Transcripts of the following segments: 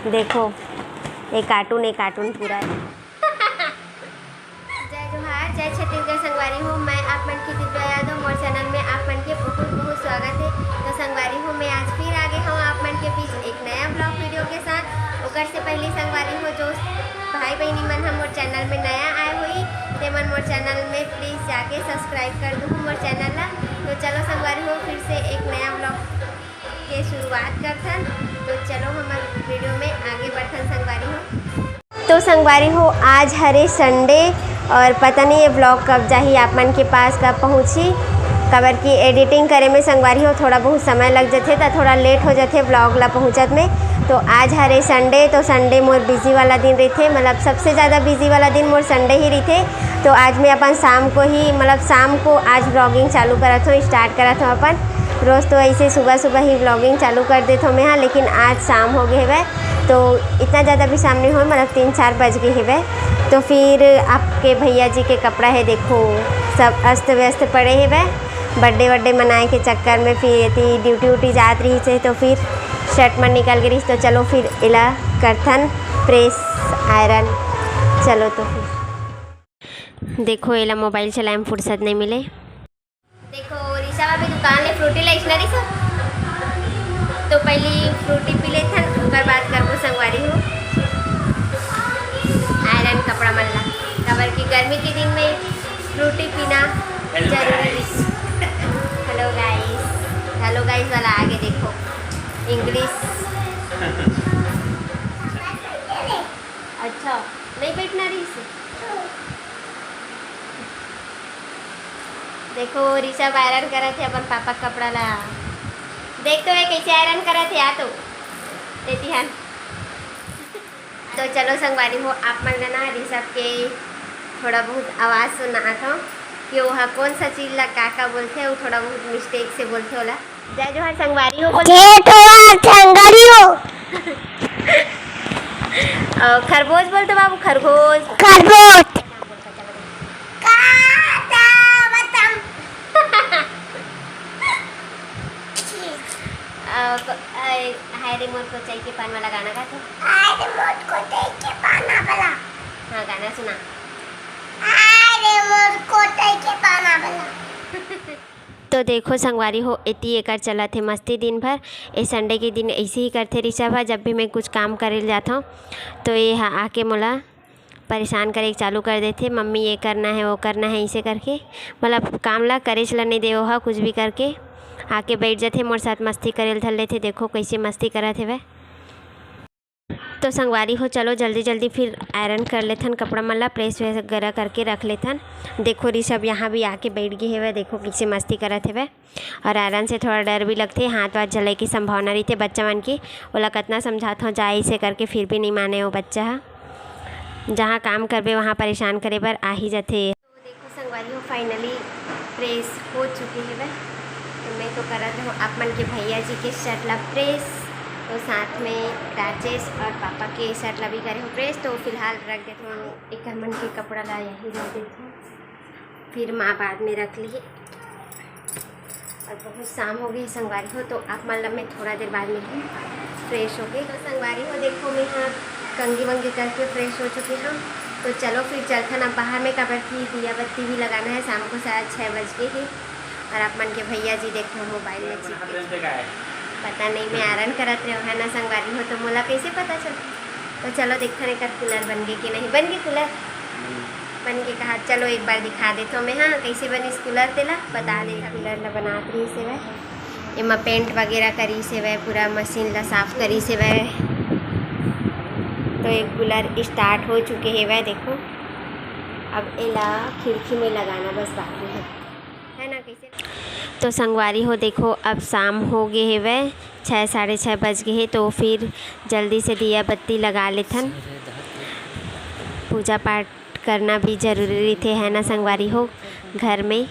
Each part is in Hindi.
देखो एक कार्टून पूरा है। जय जोहार, जय छत्तीसगढ़ संगवारी हो। मैं आप मन की दिव्या यादव मोर चैनल में आप मन के बहुत बहुत स्वागत है। तो संगवारी हो मैं आज फिर आगे हूँ आप मन के बीच एक नया ब्लॉग वीडियो के साथ। ओकर से पहले संगवारी हो जो भाई बहनी मन हम मोर चैनल में नया आए हुई ते मन मोर चैनल में प्लीज़ जाके सब्सक्राइब कर दूँ मोर चैनल ला। तो चलो संगवारी हो फिर से एक नया ब्लॉग के शुरुआत करथन। तो चलो हमारे वीडियो में आगे बढ़थन संगवारी हो। तो संगवारी हो आज हरे संडे और पता नहीं ये ब्लॉग कब जाही आप मन के पास कब पहुँची, कबर की एडिटिंग करे में संगवारी हो थोड़ा बहुत समय लग जाते तो थोड़ा लेट हो जाते ब्लॉग ला पहुँचत में। तो आज हरे संडे, तो संडे मोर बिजी वाला दिन रहते, मतलब सबसे ज़्यादा बिजी वाला दिन मोर संडे ही रहते। तो आज मैं अपन शाम को ही मतलब शाम को आज ब्लॉगिंग चालू करत हूँ, स्टार्ट करत हूँ अपन। रोज़ तो ऐसे सुबह सुबह ही ब्लॉगिंग चालू कर देता हूँ मैं हाँ, लेकिन आज शाम हो गए है तो इतना ज़्यादा भी सामने हो मतलब 3-4 बज गए है। तो फिर आपके भैया जी के कपड़ा है देखो सब अस्त व्यस्त पड़े है वह बर्थडे मनाए के चक्कर में फिर ड्यूटी व्यूटी जात रही से तो फिर शर्ट में निकल गई। तो चलो फिर इला करथन प्रेस आयरन। चलो तो फिर देखो इला मोबाइल चलाए में फुर्सत नहीं मिले। देखो ऋषा भाभी दुकान ले फ्रूटी ला स्टेशनरी से तो पहले फ्रूटी पी लेथन ओकर बाद करबो संगवारी हो आयरन कपड़ा मन ला। कबर की गर्मी के दिन में फ्रूटी पीना जरूरी है। हेलो गाइस वाला आगे देखो इंग्लिश। अच्छा नहीं बैठना रही से। देखो ऋषभ आयरन करा थे अपन पापा कपड़ा ला। देख तो है कैसे आयरन करा थे आ तो देती हन। तो चलो संगवारी हो आप मन ना ऋषभ के थोड़ा बहुत आवाज़ सुना था कि वह कौन सा चीज़ ला का बोलते हैं वो थोड़ा बहुत मिस्टेक से बोलते होला। जय जोहार संगवारी हो संगवारी हो। खरगोश बोलते बाबू खरगोश खरगोश। हाय रिमोट को चाहिए पान वाला गाना गा तो हाय रिमोट को चाहिए पान वाला। हाँ गाना सुना हाय रिमोट को चाहिए पान वाला। तो देखो संगवारी हो इतनी एकर चला थे मस्ती दिन भर। इस संडे के दिन ऐसे ही करते ऋषभ जब भी मैं कुछ काम करे जाता हूँ तो ये आके मोला परेशान करे चालू कर देते, मम्मी ये करना है वो करना है ऐसे करके मतलब काम ला करे चला नहीं दे हा कुछ भी करके आके बैठ जाते मोर साथ मस्ती करे धर लेते। देखो कैसे मस्ती करा थे वह। तो संगवारी हो चलो जल्दी जल्दी फिर आयरन कर लेथन कपड़ा मन ला प्रेस वगैरह करके रख लेथन। देखो ऋषभ यहाँ भी आके बैठ गए है वह देखो कैसे मस्ती करा थे वह। और आयरन से थोड़ा डर भी लगते, हाथ वाथ जले की संभावना रही थे बच्चा मन की। ओला कितना समझाता हूँ जाए इसे करके फिर भी नहीं माने वो बच्चा। जहाँ काम करबे वहाँ परेशान करे पर आ ही जाते। तो देखो संगवारी हो फाइनली प्रेस हो चुकी है वह। तो मैं तो कर रहा हूँ आप मन के भैया जी के शर्ट ला प्रेस, तो साथ में राजेश और पापा के शर्ट ला भी करे हूँ प्रेस। तो फिलहाल रख देता हूँ एक मन के कपड़ा ला यही रख देती हूँ फिर माँ बाद में रख ली। और बहुत शाम हो गई संगवारी हो तो आप मान ला मैं थोड़ा देर बाद मिलूँ फ्रेश हो गई। तो संगवारी हो देखो मैं यहाँ कंगी वंगी करके फ्रेश हो चुकी हूँ। तो चलो फिर चलते ना बाहर में कबर की दिया बत्ती भी लगाना है, शाम को शायद 6 बज गए ही। और आप मन के भैया जी देखो मोबाइल में चिपके पता नहीं मैं आयरन करत रहे है ना संगवारी हो तो मोला कैसे पता चल। तो चलो देखते हैं कर कूलर बन गए कि नहीं बन गए। कूलर बन के कहा चलो एक बार दिखा देता हूँ मैं हाँ कैसे बनी कूलर तेला बता दे। कूलर ला बना रही से वह एमा पेंट वगैरह करी से वह पूरा मशीन ला साफ करी से वह। तो एक कूलर स्टार्ट हो चुके हैं वह देखो। अब एला खिड़की में लगाना बस बाकी है ना कैसे। तो संगवारी हो देखो अब शाम हो गए है वह 6-6:30 बज गए हैं। तो फिर जल्दी से दिया बत्ती लगा लेथन, पूजा पाठ करना भी ज़रूरी थे है ना संगवारी हो घर में।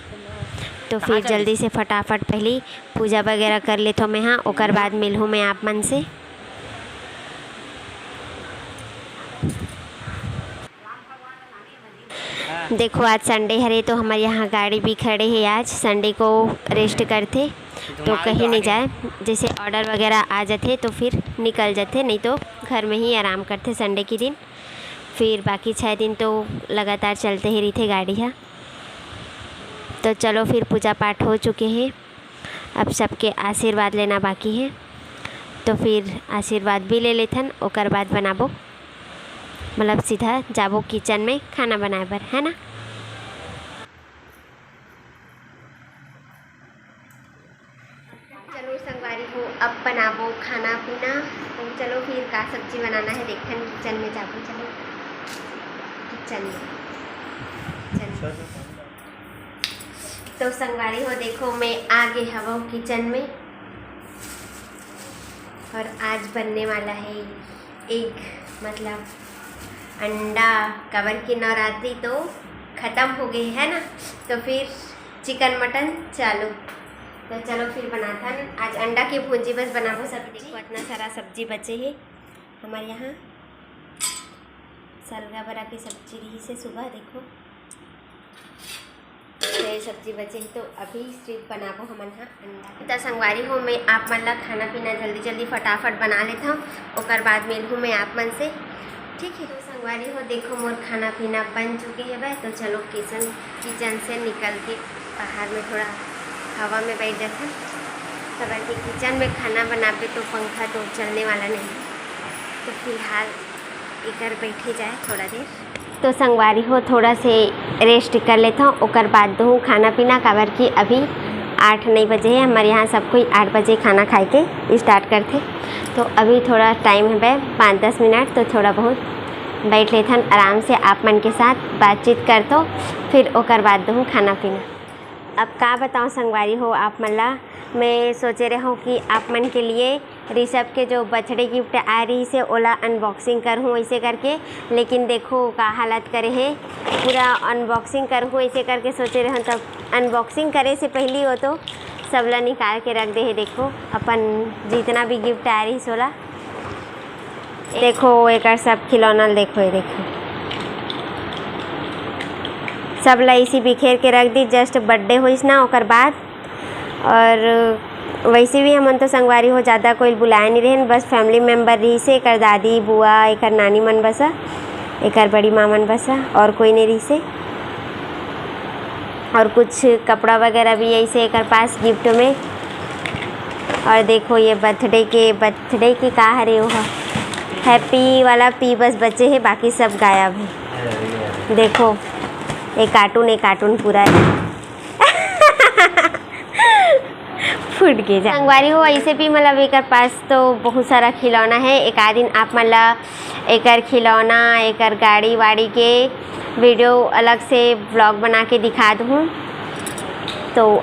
तो फिर जल्दी से फटाफट पहले पूजा वगैरह कर लेता हूँ मैं हाँ ओकर बाद मिलूँ मैं आप मन से। देखो आज संडे हरे तो हमारे यहाँ गाड़ी भी खड़े है, आज संडे को रेस्ट करते तो कहीं नहीं जाए, जैसे ऑर्डर वगैरह आ जाते तो फिर निकल जाते, नहीं तो घर में ही आराम करते संडे के दिन। फिर बाकी 6 दिन तो लगातार चलते ही रहते गाड़ी है। तो चलो फिर पूजा पाठ हो चुके हैं, अब सबके आशीर्वाद लेना बाकी है। तो फिर आशीर्वाद भी ले लेथन, ओकर बाद बनाबो, मतलब सीधा जाबो किचन में खाना बनाए बर, है ना। चलो संगवारी हो, अब बनाबो खाना पीना। तो चलो फिर का सब्जी बनाना है देखन, किचन में जाबो। चलो किचन में तो संगवारी हो देखो मैं आ गई हवा किचन में, और आज बनने वाला है एग, मतलब अंडा। कवर की नवरात्रि तो ख़त्म हो गई है ना, तो फिर चिकन मटन चालू। तो चलो फिर बनाता है आज अंडा की भुंजी, बस बनाबो सब। देखो इतना सारा सब्जी बचे है हमारे यहाँ, सलगा बरा की सब्जी रही से सुबह। देखो ये सब्जी बचे ही, तो अभी सिर्फ बनाबो हमन यहाँ अंडा। तो संगवारी हो मैं आप मन ला खाना पीना जल्दी जल्दी फटाफट बना लेता हूँ, ओकर बाद मिलूँ मैं आप मन से, ठीक है। तो संगवारी हो देखो मोर खाना पीना बन चुके हैं भाई। तो चलो किचन से निकल के बाहर में थोड़ा हवा में बैठ जाता, कबर के किचन में खाना बनाते तो पंखा तो चलने वाला नहीं, तो फिलहाल इधर बैठे जाए थोड़ा देर। तो संगवारी हो थोड़ा से रेस्ट कर लेता हूँ, ओकर बाद दूँ खाना पीना। काबर की अभी 8-9 बजे है, हमारे यहाँ सब कोई 8 बजे खाना खाए के स्टार्ट करते। तो अभी थोड़ा टाइम है भाई 5-10 मिनट, तो थोड़ा बहुत बैठ लेथन आराम से आप मन के साथ बातचीत कर, तो फिर ओकर बाद दूँ खाना पीना। अब का बताऊँ संगवारी हो आप मन ला, मैं सोचे रहा हूँ कि आप मन के लिए ऋषभ के जो बर्थडे गिफ्ट आ रही से ओला अनबॉक्सिंग करूँ ऐसे करके, लेकिन देखो का हालत करे है, पूरा अनबॉक्सिंग करूँ ऐसे करके सोचे रहा। तब अनबॉक्सिंग करे से पहले हो तो सबला निकाल के रख दे है। देखो अपन जितना भी गिफ्ट आ रही सोला, देखो एक सब खिलौना, देखो ये देखो सब ला इसी बिखेर के रख दी। जस्ट बर्थडे हुई ना ओकर बाद, और वैसे भी हमन तो संगवारी हो ज़्यादा कोई बुलाए नहीं रहे, बस फैमिली मेम्बर रही से, एक दादी बुआ, एक नानी मन बसा, एक बड़ी माँ मन बसा, और कोई नहीं रही से। और कुछ कपड़ा वगैरह भी ऐसे एक पास गिफ्ट में। और देखो ये बर्थडे की का हरे वो हैप्पी वाला पी बस बचे है, बाकी सब गायब है। देखो एक कार्टून पूरा है फूट के जा। संगवारी हो ऐसे भी मतलब एक पास तो बहुत सारा खिलौना है। एक आध दिन आप मतलब एक खिलौना, एक गाड़ी वाड़ी के वीडियो अलग से ब्लॉग बना के दिखा दूँ। तो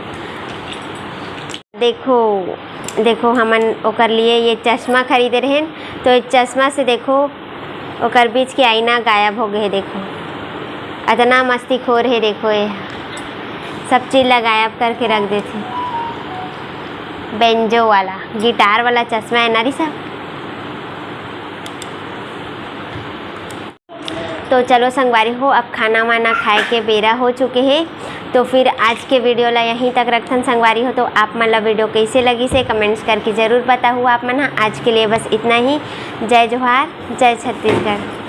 देखो हमन ओकर लिए ये चश्मा खरीदे रहे, तो चश्मा से देखो ओकर बीच के आईना गायब हो गए। देखो इतना मस्ती खोर है, देखो ये सब चीज़ ला गायब करके रख देते। बेंजो वाला गिटार वाला चश्मा है ना ऋषभ। तो चलो संगवारी हो अब खाना वाना खाए के बेरा हो चुके हैं, तो फिर आज के वीडियो ला यहीं तक रखथन संगवारी हो। तो आप मन ला वीडियो कैसे लगी से कमेंट्स करके ज़रूर बताओ आप मन। आज के लिए बस इतना ही। जय जोहार, जय छत्तीसगढ़।